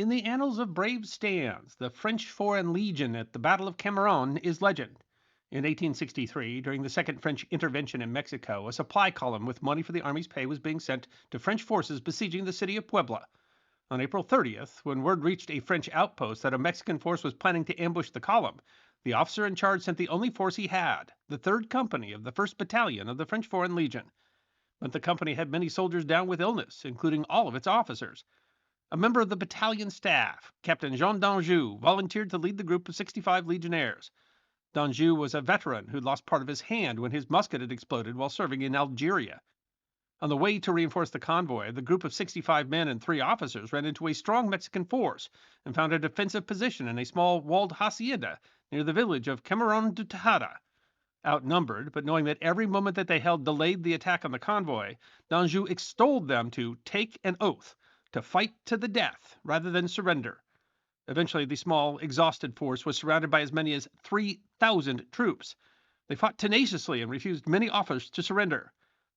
In the annals of brave stands, the French Foreign Legion at the Battle of Cameron is legend. In 1863, during the Second French Intervention in Mexico, a supply column with money for the army's pay was being sent to French forces besieging the city of Puebla. On April 30th, when word reached a French outpost that a Mexican force was planning to ambush the column, the officer in charge sent the only force he had, the 3rd Company of the 1st Battalion of the French Foreign Legion. But the company had many soldiers down with illness, including all of its officers. A member of the battalion staff, Captain Jean d'Anjou, volunteered to lead the group of 65 legionnaires. D'Anjou was a veteran who'd lost part of his hand when his musket had exploded while serving in Algeria. On the way to reinforce the convoy, the group of 65 men and 3 officers ran into a strong Mexican force and found a defensive position in a small walled hacienda near the village of Cameron de Tejada. Outnumbered, but knowing that every moment that they held delayed the attack on the convoy, D'Anjou extolled them to take an oath to fight to the death rather than surrender. Eventually, the small, exhausted force was surrounded by as many as 3,000 troops. They fought tenaciously and refused many offers to surrender.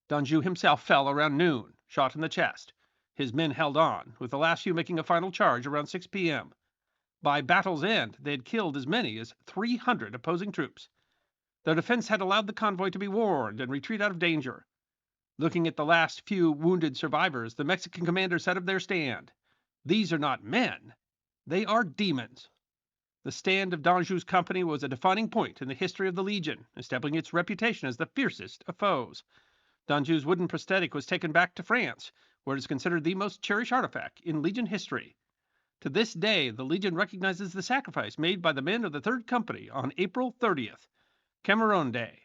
D'Anjou himself fell around noon, shot in the chest. His men held on, with the last few making a final charge around 6 p.m. By battle's end, they had killed as many as 300 opposing troops. Their defense had allowed the convoy to be warned and retreat out of danger. Looking at the last few wounded survivors, the Mexican commander said of their stand, "These are not men, they are demons." The stand of D'Anjou's company was a defining point in the history of the Legion, establishing its reputation as the fiercest of foes. D'Anjou's wooden prosthetic was taken back to France, where it is considered the most cherished artifact in Legion history. To this day, the Legion recognizes the sacrifice made by the men of the 3rd Company on April 30th, Cameron Day.